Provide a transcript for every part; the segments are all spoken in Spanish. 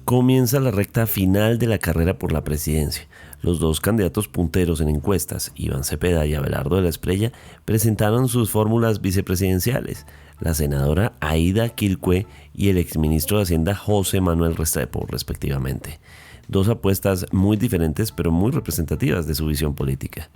Comienza la recta final de la carrera por la presidencia. Los dos candidatos punteros en encuestas, Iván Cepeda y Abelardo de la Espriella, presentaron sus fórmulas vicepresidenciales. La senadora Aida Quilcue y el exministro de Hacienda José Manuel Restrepo, respectivamente. Dos apuestas muy diferentes pero muy representativas de su visión política.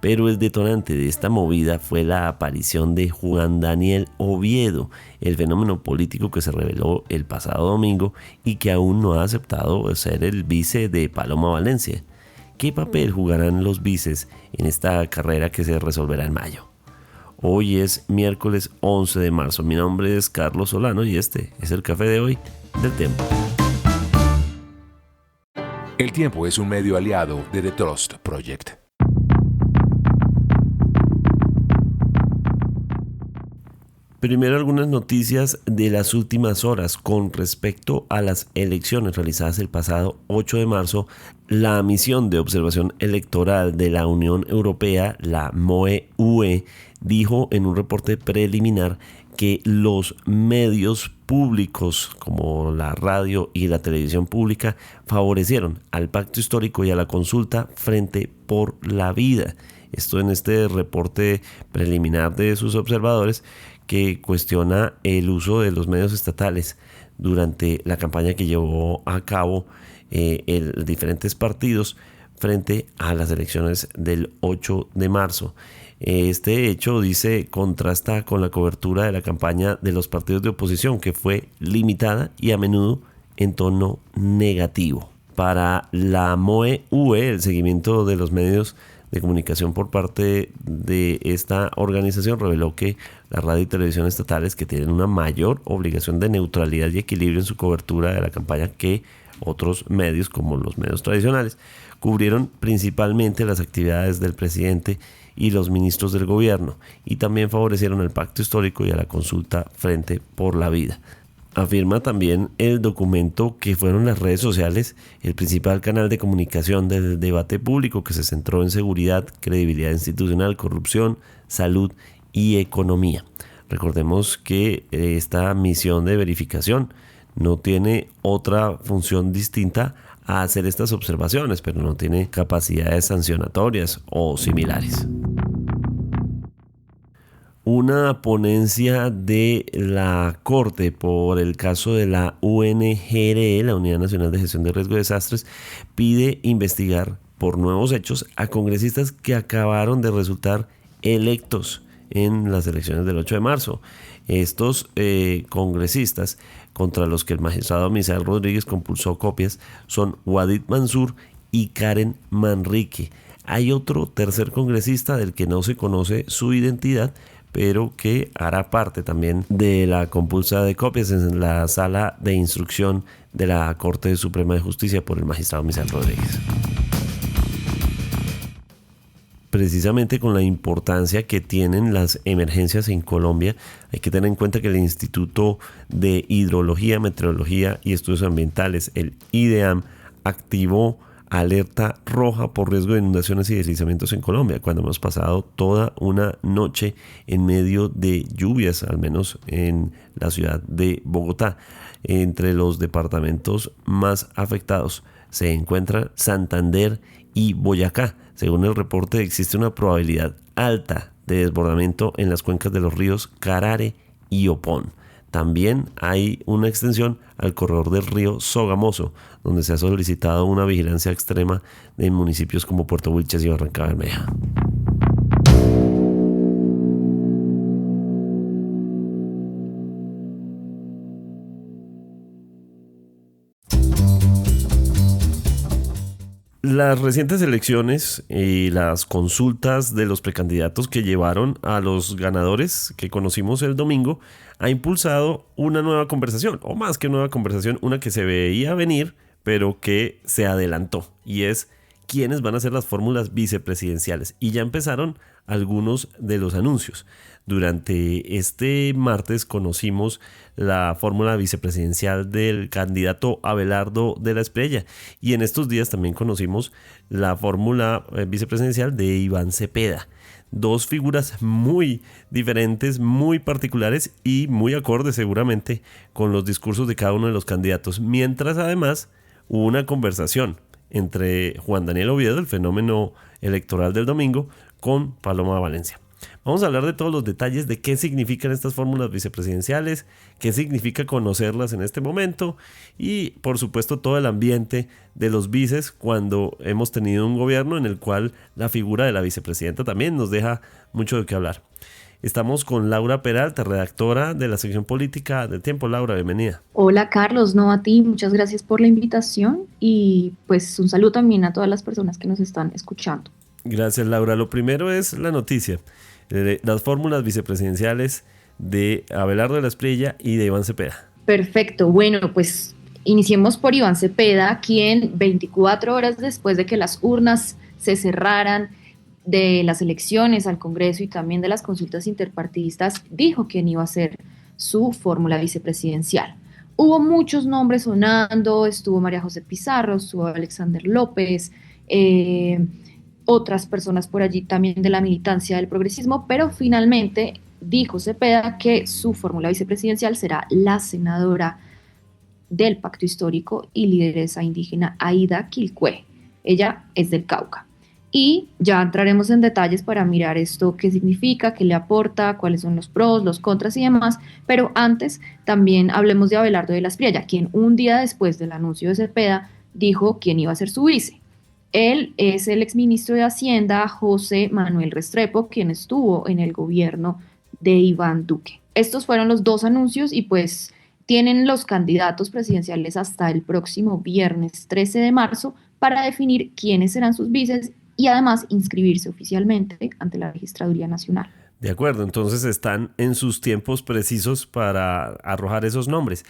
Pero el detonante de esta movida fue la aparición de Juan Daniel Oviedo, el fenómeno político que se reveló el pasado domingo y que aún no ha aceptado ser el vice de Paloma Valencia. ¿Qué papel jugarán los vices en esta carrera que se resolverá en mayo? Hoy es miércoles 11 de marzo. Mi nombre es Carlos Solano y este es el café de hoy del Tiempo. El Tiempo es un medio aliado de The Trust Project. Primero, algunas noticias de las últimas horas con respecto a las elecciones realizadas el pasado 8 de marzo. La misión de observación electoral de la Unión Europea, la MOE-UE, dijo en un reporte preliminar que los medios públicos como la radio y la televisión pública favorecieron al pacto histórico y a la consulta Frente por la Vida. Esto en este reporte preliminar de sus observadores, que cuestiona el uso de los medios estatales durante la campaña que llevó a cabo diferentes partidos frente a las elecciones del 8 de marzo. Este hecho, dice, contrasta con la cobertura de la campaña de los partidos de oposición, que fue limitada y a menudo en tono negativo. Para la MOE-UE, el seguimiento de los medios de comunicación por parte de esta organización reveló que la radio y televisión estatales, que tienen una mayor obligación de neutralidad y equilibrio en su cobertura de la campaña que otros medios, como los medios tradicionales, cubrieron principalmente las actividades del presidente y los ministros del gobierno, y también favorecieron el pacto histórico y a la consulta Frente por la Vida. Afirma también el documento que fueron las redes sociales el principal canal de comunicación del debate público, que se centró en seguridad, credibilidad institucional, corrupción, salud y economía. Recordemos que esta misión de verificación no tiene otra función distinta a hacer estas observaciones, pero no tiene capacidades sancionatorias o similares. Una ponencia de la Corte por el caso de la UNGRE, la Unidad Nacional de Gestión de Riesgo de Desastres, pide investigar por nuevos hechos a congresistas que acabaron de resultar electos en las elecciones del 8 de marzo. Estos congresistas contra los que el magistrado Misael Rodríguez compulsó copias son Wadid Mansur y Karen Manrique. Hay otro tercer congresista del que no se conoce su identidad, pero que hará parte también de la compulsa de copias en la sala de instrucción de la Corte Suprema de Justicia por el magistrado Misael Rodríguez. Precisamente con la importancia que tienen las emergencias en Colombia, hay que tener en cuenta que el Instituto de Hidrología, Meteorología y Estudios Ambientales, el IDEAM, activó alerta roja por riesgo de inundaciones y deslizamientos en Colombia, cuando hemos pasado toda una noche en medio de lluvias, al menos en la ciudad de Bogotá. Entre los departamentos más afectados se encuentran Santander y Boyacá. Según el reporte, existe una probabilidad alta de desbordamiento en las cuencas de los ríos Carare y Opón. También hay una extensión al corredor del río Sogamoso, donde se ha solicitado una vigilancia extrema en municipios como Puerto Wilches y Barrancabermeja. Las recientes elecciones y las consultas de los precandidatos que llevaron a los ganadores que conocimos el domingo ha impulsado una nueva conversación, o más que nueva conversación, una que se veía venir, pero que se adelantó, y es quiénes van a ser las fórmulas vicepresidenciales. Y ya empezaron algunos de los anuncios. Durante este martes conocimos la fórmula vicepresidencial del candidato Abelardo de la Espriella, y en estos días también conocimos la fórmula vicepresidencial de Iván Cepeda. dos figuras muy diferentes, muy particulares y muy acordes seguramente con los discursos de cada uno de los candidatos, mientras además hubo una conversación entre Juan Daniel Oviedo, el fenómeno electoral del domingo, con Paloma Valencia. Vamos a hablar de todos los detalles de qué significan estas fórmulas vicepresidenciales, qué significa conocerlas en este momento y, por supuesto, todo el ambiente de los vices cuando hemos tenido un gobierno en el cual la figura de la vicepresidenta también nos deja mucho de qué hablar. Estamos con Laura Peralta, redactora de la sección política del Tiempo. Laura, bienvenida. Hola Carlos, no, a ti, muchas gracias por la invitación y pues un saludo también a todas las personas que nos están escuchando. Gracias, Laura. Lo primero es la noticia. Las fórmulas vicepresidenciales de Abelardo de la Espriella y de Iván Cepeda. Perfecto, bueno, pues iniciemos por Iván Cepeda, quien 24 horas después de que las urnas se cerraran de las elecciones al Congreso y también de las consultas interpartidistas, dijo quién iba a ser su fórmula vicepresidencial. Hubo muchos nombres sonando, estuvo María José Pizarro, estuvo Alexander López, otras personas por allí también de la militancia del progresismo, pero finalmente dijo Cepeda que su fórmula vicepresidencial será la senadora del Pacto Histórico y lideresa indígena Aída Quilcue. Ella es del Cauca. Y ya entraremos en detalles para mirar esto, qué significa, qué le aporta, cuáles son los pros, los contras y demás, pero antes también hablemos de Abelardo de la Espriella, quien un día después del anuncio de Cepeda dijo quién iba a ser su vice. Él es el exministro de Hacienda, José Manuel Restrepo, quien estuvo en el gobierno de Iván Duque. Estos fueron los dos anuncios y pues tienen los candidatos presidenciales hasta el próximo viernes 13 de marzo para definir quiénes serán sus vices y además inscribirse oficialmente ante la Registraduría Nacional. De acuerdo, entonces están en sus tiempos precisos para arrojar esos nombres.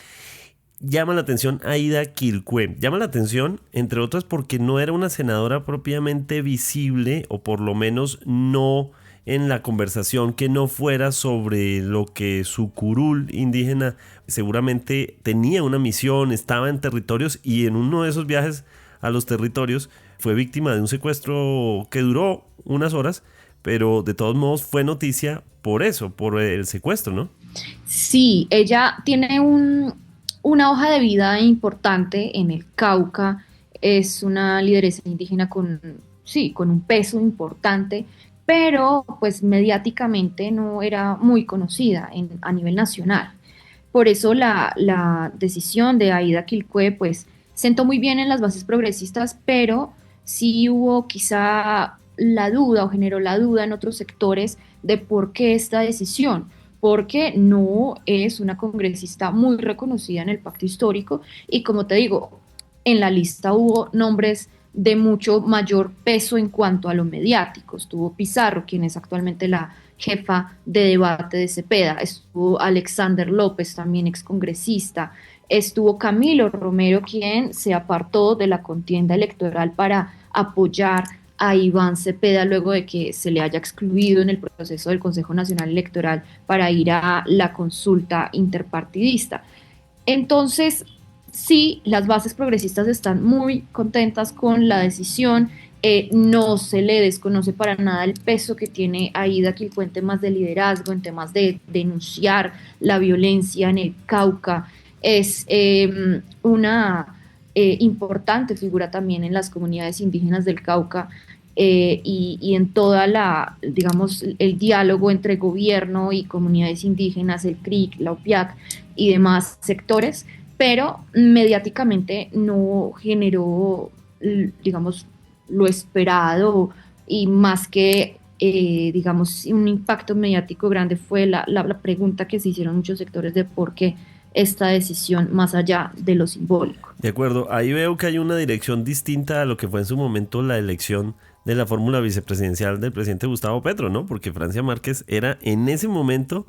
Llama la atención Aída Quilcue. Llama la atención, entre otras, porque no era una senadora propiamente visible, o por lo menos no en la conversación que no fuera sobre lo que su curul indígena seguramente tenía una misión, estaba en territorios y en uno de esos viajes a los territorios fue víctima de un secuestro que duró unas horas, pero de todos modos fue noticia por eso, por el secuestro, ¿no? Sí, ella tiene una hoja de vida importante en el Cauca, es una lideresa indígena con un peso importante, pero pues mediáticamente no era muy conocida a nivel nacional. Por eso la decisión de Aída Quilcue pues sentó muy bien en las bases progresistas, pero sí hubo quizá la duda o generó la duda en otros sectores de por qué esta decisión, porque no es una congresista muy reconocida en el Pacto Histórico y como te digo, en la lista hubo nombres de mucho mayor peso en cuanto a lo mediático. Estuvo Pizarro, quien es actualmente la jefa de debate de Cepeda, estuvo Alexander López, también excongresista, estuvo Camilo Romero, quien se apartó de la contienda electoral para apoyar a Iván Cepeda luego de que se le haya excluido en el proceso del Consejo Nacional Electoral para ir a la consulta interpartidista. Entonces, sí, las bases progresistas están muy contentas con la decisión, no se le desconoce para nada el peso que tiene Aída Quilcue en temas de liderazgo, en temas de denunciar la violencia en el Cauca, es una importante figura también en las comunidades indígenas del Cauca y en toda el diálogo entre gobierno y comunidades indígenas, el CRIC, la OPIAC y demás sectores, pero mediáticamente no generó, lo esperado y más que, un impacto mediático grande fue la pregunta que se hicieron muchos sectores de por qué esta decisión más allá de lo simbólico. De acuerdo, ahí veo que hay una dirección distinta a lo que fue en su momento la elección de la fórmula vicepresidencial del presidente Gustavo Petro, ¿no? Porque Francia Márquez era en ese momento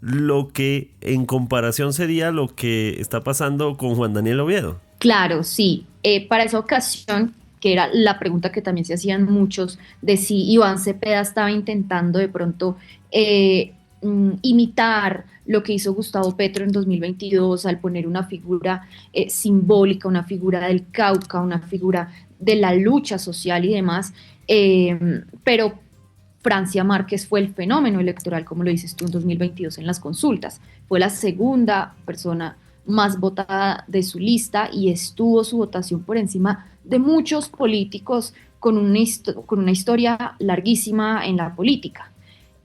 lo que en comparación sería lo que está pasando con Juan Daniel Oviedo. Claro, sí. Para esa ocasión, que era la pregunta que también se hacían muchos, de si Iván Cepeda estaba intentando de pronto imitar lo que hizo Gustavo Petro en 2022 al poner una figura simbólica, una figura del Cauca, una figura de la lucha social y demás, pero Francia Márquez fue el fenómeno electoral, como lo dices tú, en 2022 en las consultas. Fue la segunda persona más votada de su lista y estuvo su votación por encima de muchos políticos con una historia larguísima en la política.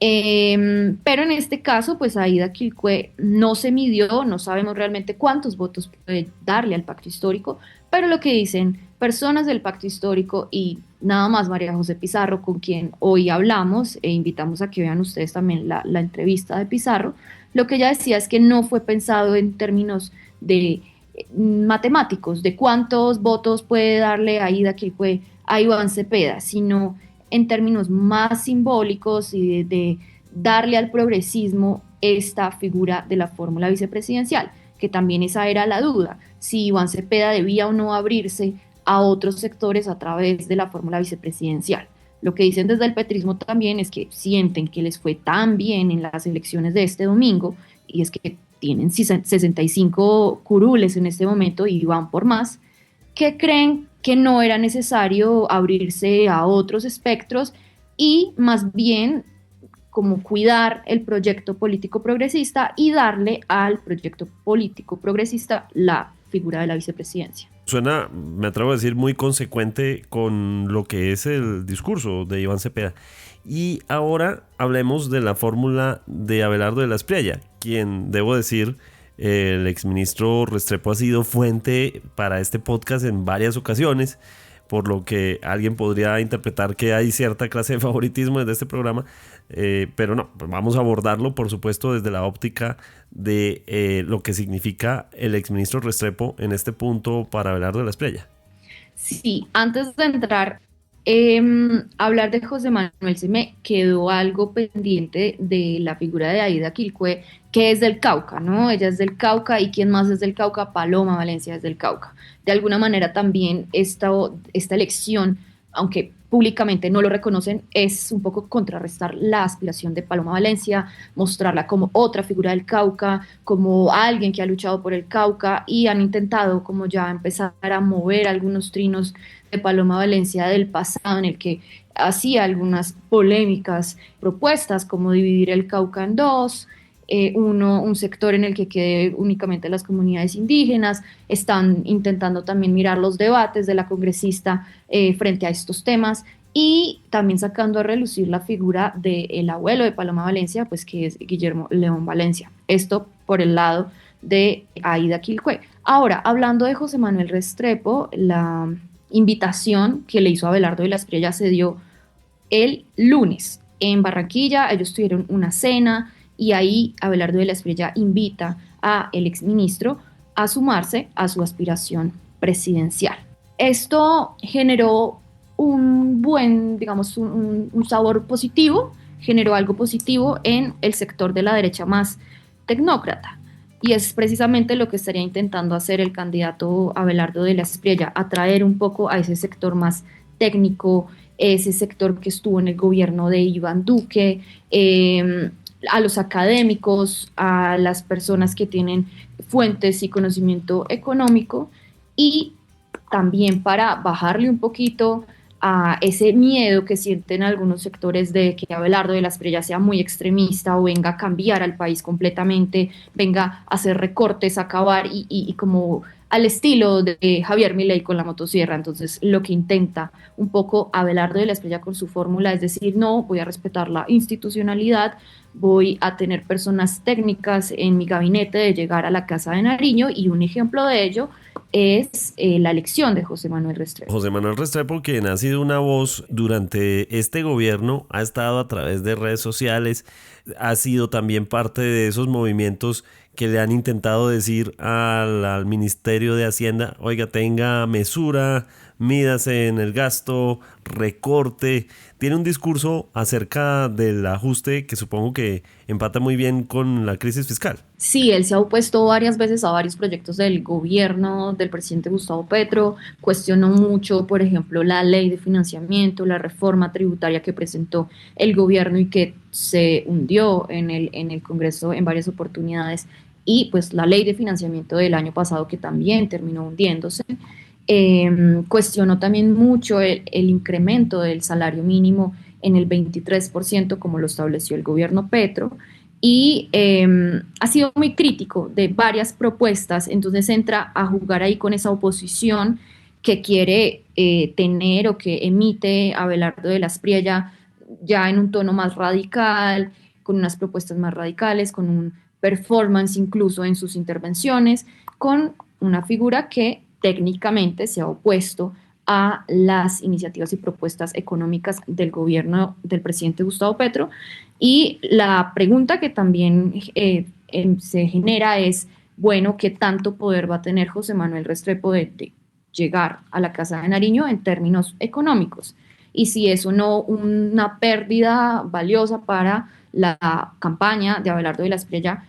Pero en este caso, pues Aida Quilcue no se midió, no sabemos realmente cuántos votos puede darle al pacto histórico, pero lo que dicen personas del pacto histórico y nada más María José Pizarro, con quien hoy hablamos, e invitamos a que vean ustedes también la entrevista de Pizarro, lo que ella decía es que no fue pensado en términos de matemáticos, de cuántos votos puede darle Aida Quilcue a Iván Cepeda, sino en términos más simbólicos y de darle al progresismo esta figura de la fórmula vicepresidencial, que también esa era la duda, si Iván Cepeda debía o no abrirse a otros sectores a través de la fórmula vicepresidencial. Lo que dicen desde el petrismo también es que sienten que les fue tan bien en las elecciones de este domingo, y es que tienen 65 curules en este momento y van por más, que creen que no era necesario abrirse a otros espectros y más bien como cuidar el proyecto político progresista y darle al proyecto político progresista la figura de la vicepresidencia. Suena, me atrevo a decir, muy consecuente con lo que es el discurso de Iván Cepeda. Y ahora hablemos de la fórmula de Abelardo de la Espriella, quien, debo decir, el exministro Restrepo ha sido fuente para este podcast en varias ocasiones, por lo que alguien podría interpretar que hay cierta clase de favoritismo desde este programa, pero no, pues vamos a abordarlo, por supuesto, desde la óptica de lo que significa el exministro Restrepo en este punto para Abelardo de la Espriella. Sí, antes de entrar hablar de José Manuel, se me quedó algo pendiente de la figura de Aida Quilcue, que es del Cauca, ¿no? Ella es del Cauca, y ¿quién más es del Cauca? Paloma Valencia es del Cauca. De alguna manera también esta elección, aunque públicamente no lo reconocen, es un poco contrarrestar la aspiración de Paloma Valencia, mostrarla como otra figura del Cauca, como alguien que ha luchado por el Cauca, y han intentado como ya empezar a mover algunos trinos de Paloma Valencia del pasado, en el que hacía algunas polémicas propuestas como dividir el Cauca en dos, un sector en el que quede únicamente las comunidades indígenas. Están intentando también mirar los debates de la congresista frente a estos temas, y también sacando a relucir la figura del abuelo de Paloma Valencia, pues que es Guillermo León Valencia. Esto por el lado de Aida Quilcue. Ahora, hablando de José Manuel Restrepo, la invitación que le hizo Abelardo de la Espriella se dio el lunes en Barranquilla. Ellos tuvieron una cena y ahí Abelardo de la Espriella invita a el exministro a sumarse a su aspiración presidencial. Esto generó un buen, digamos, un sabor positivo, generó algo positivo en el sector de la derecha más tecnócrata. Y es precisamente lo que estaría intentando hacer el candidato Abelardo de la Espriella, atraer un poco a ese sector más técnico, ese sector que estuvo en el gobierno de Iván Duque, a los académicos, a las personas que tienen fuentes y conocimiento económico, y también para bajarle un poquito a ese miedo que sienten algunos sectores de que Abelardo de la Espriella sea muy extremista o venga a cambiar al país completamente, venga a hacer recortes, a acabar y como al estilo de Javier Milei con la motosierra. Entonces, lo que intenta un poco Abelardo de la Espriella con su fórmula es decir, no, voy a respetar la institucionalidad, voy a tener personas técnicas en mi gabinete de llegar a la Casa de Nariño, y un ejemplo de ello es la elección de José Manuel Restrepo. José Manuel Restrepo, quien ha sido una voz durante este gobierno, ha estado a través de redes sociales, ha sido también parte de esos movimientos que le han intentado decir al Ministerio de Hacienda, oiga, tenga mesura, mídase en el gasto, recorte. Tiene un discurso acerca del ajuste que supongo que empata muy bien con la crisis fiscal. Sí, él se ha opuesto varias veces a varios proyectos del gobierno del presidente Gustavo Petro, cuestionó mucho, por ejemplo, la ley de financiamiento, la reforma tributaria que presentó el gobierno y que se hundió en el Congreso en varias oportunidades, y pues la ley de financiamiento del año pasado que también terminó hundiéndose. Cuestionó también mucho el incremento del salario mínimo en el 23% como lo estableció el gobierno Petro, y ha sido muy crítico de varias propuestas, entonces entra a jugar ahí con esa oposición que quiere tener o que emite Abelardo de la Espriella ya en un tono más radical, con unas propuestas más radicales, con un performance incluso en sus intervenciones, con una figura que técnicamente se ha opuesto a las iniciativas y propuestas económicas del gobierno del presidente Gustavo Petro. Y la pregunta que también se genera es, bueno, ¿qué tanto poder va a tener José Manuel Restrepo de llegar a la Casa de Nariño en términos económicos? Y si es o no una pérdida valiosa para la campaña de Abelardo de la Espriella,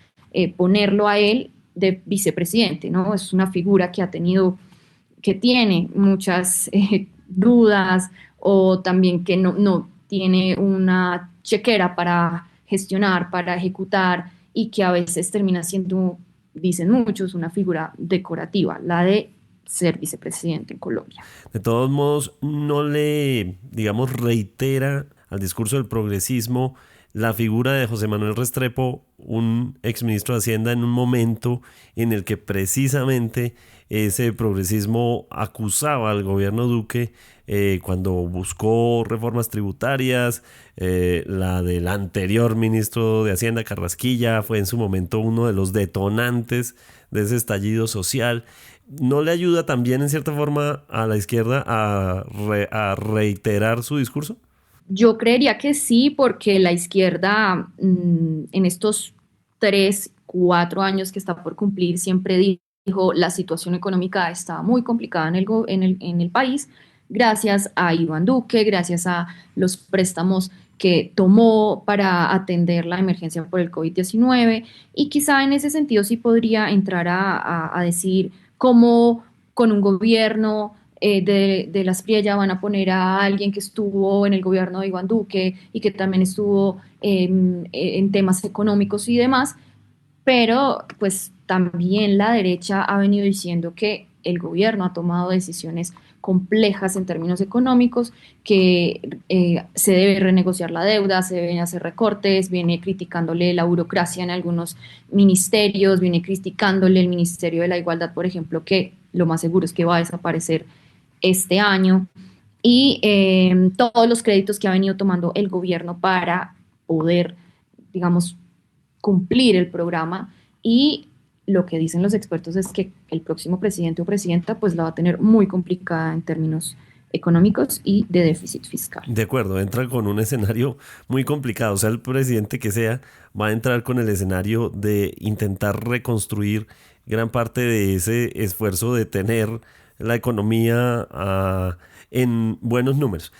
ponerlo a él de vicepresidente, ¿no? Es una figura que tiene muchas dudas, o también que no tiene una chequera para gestionar, para ejecutar, y que a veces termina siendo, dicen muchos, una figura decorativa, la de ser vicepresidente en Colombia. De todos modos, no le, digamos, reitera al discurso del progresismo la figura de José Manuel Restrepo, un exministro de Hacienda, en un momento en el que precisamente ese progresismo acusaba al gobierno Duque cuando buscó reformas tributarias. La del anterior ministro de Hacienda, Carrasquilla, fue en su momento uno de los detonantes de ese estallido social. ¿No le ayuda también en cierta forma a la izquierda a reiterar su discurso? Yo creería que sí, porque la izquierda en estos 3, 4 años que está por cumplir siempre dijo la situación económica estaba muy complicada en el país, gracias a Iván Duque, gracias a los préstamos que tomó para atender la emergencia por el COVID-19, y quizá en ese sentido sí podría entrar a decir cómo con un gobierno de la Espriella van a poner a alguien que estuvo en el gobierno de Iván Duque y que también estuvo en temas económicos y demás, pero pues también la derecha ha venido diciendo que el gobierno ha tomado decisiones complejas en términos económicos, que se debe renegociar la deuda, se deben hacer recortes, viene criticándole la burocracia en algunos ministerios, viene criticándole el Ministerio de la Igualdad, por ejemplo, que lo más seguro es que va a desaparecer este año, y todos los créditos que ha venido tomando el gobierno para poder, digamos, cumplir el programa. Y lo que dicen los expertos es que el próximo presidente o presidenta pues la va a tener muy complicada en términos económicos y de déficit fiscal. De acuerdo, entra con un escenario muy complicado. O sea, el presidente que sea va a entrar con el escenario de intentar reconstruir gran parte de ese esfuerzo de tener la economía en buenos números.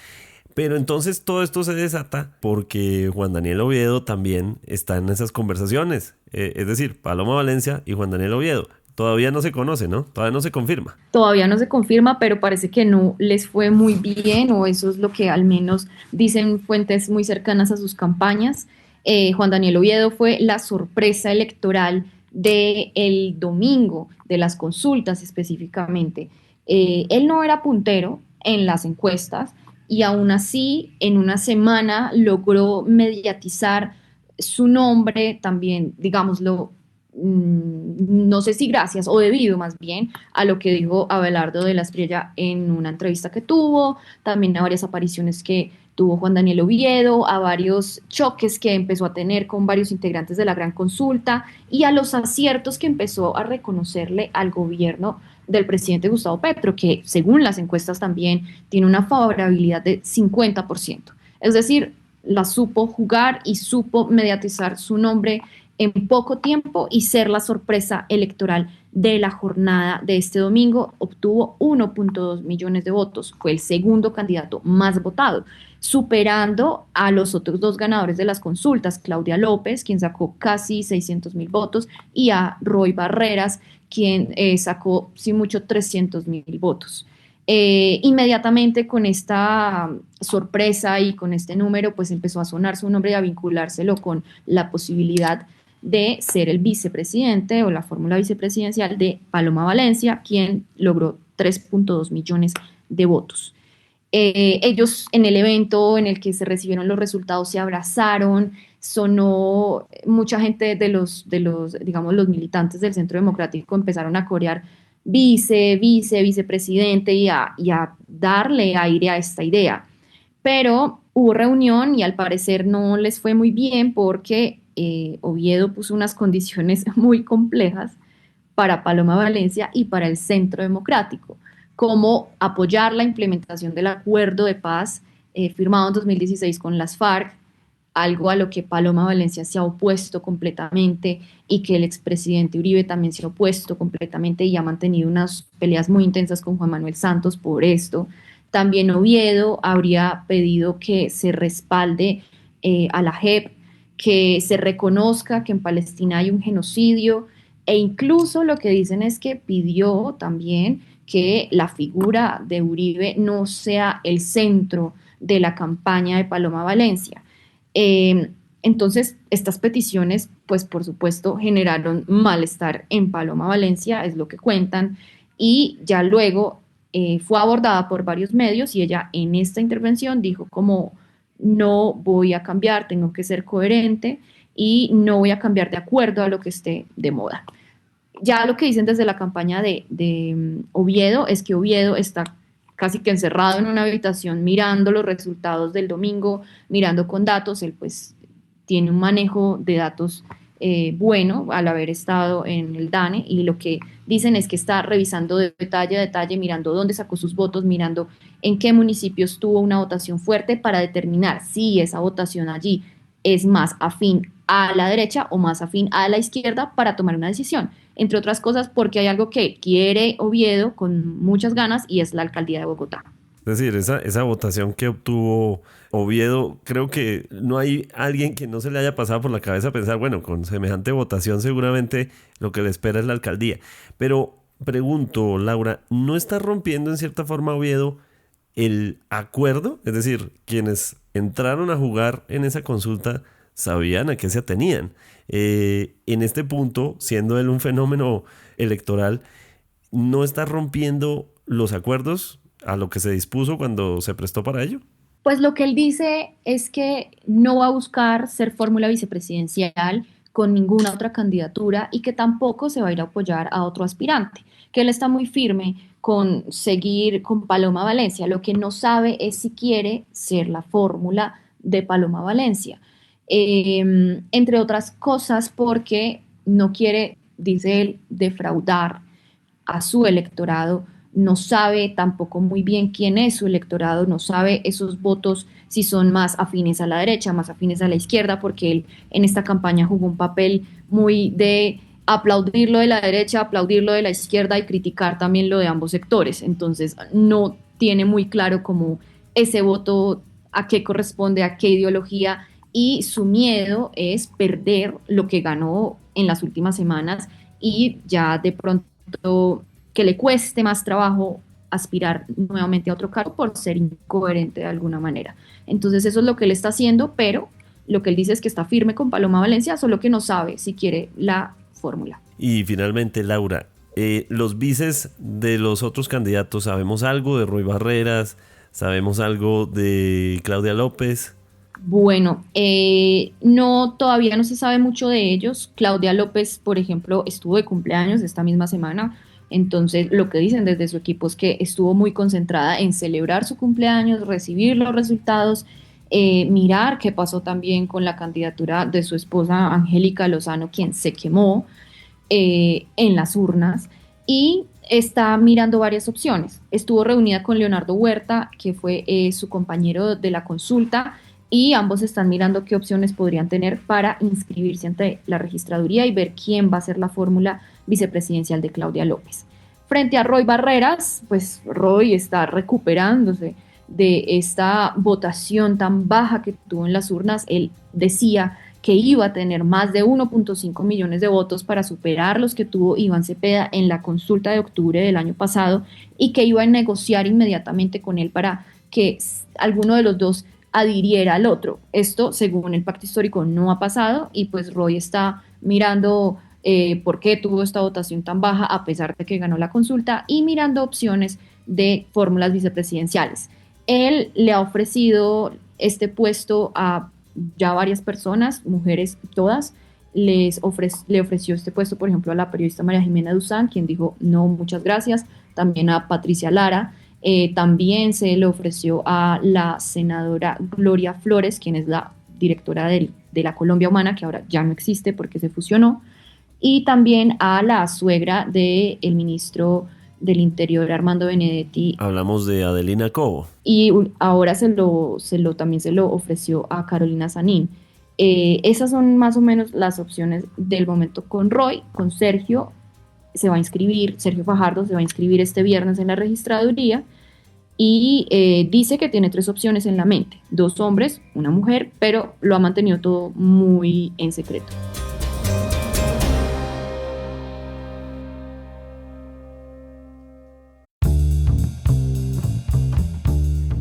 Pero entonces todo esto se desata porque Juan Daniel Oviedo también está en esas conversaciones. Es decir, Paloma Valencia y Juan Daniel Oviedo. Todavía no se conoce, ¿no? Todavía no se confirma. Todavía no se confirma, pero parece que no les fue muy bien, o eso es lo que al menos dicen fuentes muy cercanas a sus campañas. Juan Daniel Oviedo fue la sorpresa electoral del domingo, de las consultas específicamente. Él no era puntero en las encuestas, y aún así en una semana logró mediatizar su nombre también, digámoslo, no sé si gracias o debido más bien a lo que dijo Abelardo de la Espriella en una entrevista que tuvo, también a varias apariciones que tuvo Juan Daniel Oviedo, a varios choques que empezó a tener con varios integrantes de la Gran Consulta, y a los aciertos que empezó a reconocerle al gobierno del presidente Gustavo Petro, que según las encuestas también tiene una favorabilidad de 50%. Es decir, la supo jugar y supo mediatizar su nombre en poco tiempo y ser la sorpresa electoral de la jornada de este domingo. Obtuvo 1.2 millones de votos, fue el segundo candidato más votado, superando a los otros dos ganadores de las consultas, Claudia López, quien sacó casi 600.000 votos, y a Roy Barreras, quien sacó, sin mucho, 300.000 votos. Inmediatamente con esta sorpresa y con este número, pues empezó a sonar su nombre y a vinculárselo con la posibilidad de ser el vicepresidente o la fórmula vicepresidencial de Paloma Valencia, quien logró 3.2 millones de votos. Ellos en el evento en el que se recibieron los resultados se abrazaron, sonó mucha gente digamos, los militantes del Centro Democrático empezaron a corear vicepresidente y a darle aire a esta idea. Pero hubo reunión y al parecer no les fue muy bien porque Oviedo puso unas condiciones muy complejas para Paloma Valencia y para el Centro Democrático, como apoyar la implementación del acuerdo de paz firmado en 2016 con las FARC, algo a lo que Paloma Valencia se ha opuesto completamente y que el expresidente Uribe también se ha opuesto completamente y ha mantenido unas peleas muy intensas con Juan Manuel Santos por esto. También Oviedo habría pedido que se respalde a la JEP, que se reconozca que en Palestina hay un genocidio, e incluso lo que dicen es que pidió también que la figura de Uribe no sea el centro de la campaña de Paloma Valencia. Entonces, estas peticiones, pues por supuesto, generaron malestar en Paloma Valencia, es lo que cuentan, y ya luego fue abordada por varios medios y ella en esta intervención dijo como no voy a cambiar, tengo que ser coherente y no voy a cambiar de acuerdo a lo que esté de moda. Ya lo que dicen desde la campaña de Oviedo es que Oviedo está casi que encerrado en una habitación mirando los resultados del domingo, mirando con datos. Él pues tiene un manejo de datos bueno al haber estado en el DANE, y lo que dicen es que está revisando de detalle a detalle, mirando dónde sacó sus votos, mirando en qué municipios tuvo una votación fuerte para determinar si esa votación allí es más afín a la derecha o más afín a la izquierda para tomar una decisión. Entre otras cosas porque hay algo que quiere Oviedo con muchas ganas y es la alcaldía de Bogotá. Es decir, esa votación que obtuvo Oviedo, creo que no hay alguien que no se le haya pasado por la cabeza pensar, bueno, con semejante votación seguramente lo que le espera es la alcaldía. Pero pregunto, Laura, ¿no está rompiendo en cierta forma Oviedo el acuerdo? Es decir, quienes entraron a jugar en esa consulta sabían a qué se atenían. En este punto, siendo él un fenómeno electoral, ¿no está rompiendo los acuerdos a lo que se dispuso cuando se prestó para ello? Pues lo que él dice es que no va a buscar ser fórmula vicepresidencial con ninguna otra candidatura y que tampoco se va a ir a apoyar a otro aspirante, que él está muy firme con seguir con Paloma Valencia. Lo que no sabe es si quiere ser la fórmula de Paloma Valencia. Entre otras cosas porque no quiere, dice él, defraudar a su electorado, no sabe tampoco muy bien quién es su electorado, no sabe esos votos si son más afines a la derecha, más afines a la izquierda, porque él en esta campaña jugó un papel muy de aplaudir lo de la derecha, aplaudir lo de la izquierda y criticar también lo de ambos sectores. Entonces no tiene muy claro cómo ese voto a qué corresponde, a qué ideología, y su miedo es perder lo que ganó en las últimas semanas y ya de pronto que le cueste más trabajo aspirar nuevamente a otro cargo por ser incoherente de alguna manera. Entonces eso es lo que él está haciendo, pero lo que él dice es que está firme con Paloma Valencia, solo que no sabe si quiere la fórmula. Y finalmente, Laura, los vices de los otros candidatos, ¿sabemos algo de Roy Barreras? ¿Sabemos algo de Claudia López? Bueno, no, todavía no se sabe mucho de ellos. Claudia López, por ejemplo, estuvo de cumpleaños esta misma semana. Entonces, lo que dicen desde su equipo es que estuvo muy concentrada en celebrar su cumpleaños, recibir los resultados, mirar qué pasó también con la candidatura de su esposa Angélica Lozano, quien se quemó en las urnas, y está mirando varias opciones. Estuvo reunida con Leonardo Huerta, que fue su compañero de la consulta, y ambos están mirando qué opciones podrían tener para inscribirse ante la registraduría y ver quién va a ser la fórmula vicepresidencial de Claudia López. Frente a Roy Barreras, pues Roy está recuperándose de esta votación tan baja que tuvo en las urnas. Él decía que iba a tener más de 1.5 millones de votos para superar los que tuvo Iván Cepeda en la consulta de octubre del año pasado y que iba a negociar inmediatamente con él para que alguno de los dos adhiriera al otro. Esto, según el pacto histórico, no ha pasado y pues Roy está mirando por qué tuvo esta votación tan baja a pesar de que ganó la consulta y mirando opciones de fórmulas vicepresidenciales. Él le ha ofrecido este puesto a ya varias personas, mujeres todas. Le ofreció este puesto, por ejemplo, a la periodista María Jimena Duzán, quien dijo no, muchas gracias. También a Patricia Lara. También se le ofreció a la senadora Gloria Flores, quien es la directora de la Colombia Humana, que ahora ya no existe porque se fusionó. Y también a la suegra del ministro del Interior, Armando Benedetti. Hablamos de Adelina Cobo. Y ahora también se lo ofreció a Carolina Sanín. Esas son más o menos las opciones del momento con Roy. Con Sergio Sergio Fajardo se va a inscribir este viernes en la registraduría y dice que tiene 3 opciones en la mente: 2 hombres, una mujer, pero lo ha mantenido todo muy en secreto.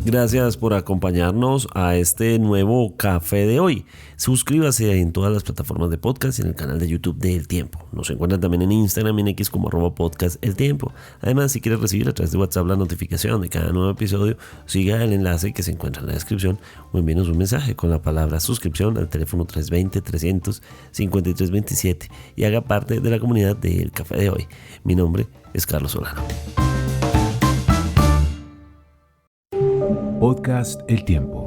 Gracias por acompañarnos a este nuevo café de hoy. Suscríbase en todas las plataformas de podcast y en el canal de YouTube de El Tiempo. Nos encuentran también en Instagram y en X como @podcasteltiempo. Además, si quieres recibir a través de WhatsApp la notificación de cada nuevo episodio, siga el enlace que se encuentra en la descripción o envíenos un mensaje con la palabra suscripción al teléfono 320-300-5327 y haga parte de la comunidad de El Café de Hoy. Mi nombre es Carlos Solano. Podcast El Tiempo.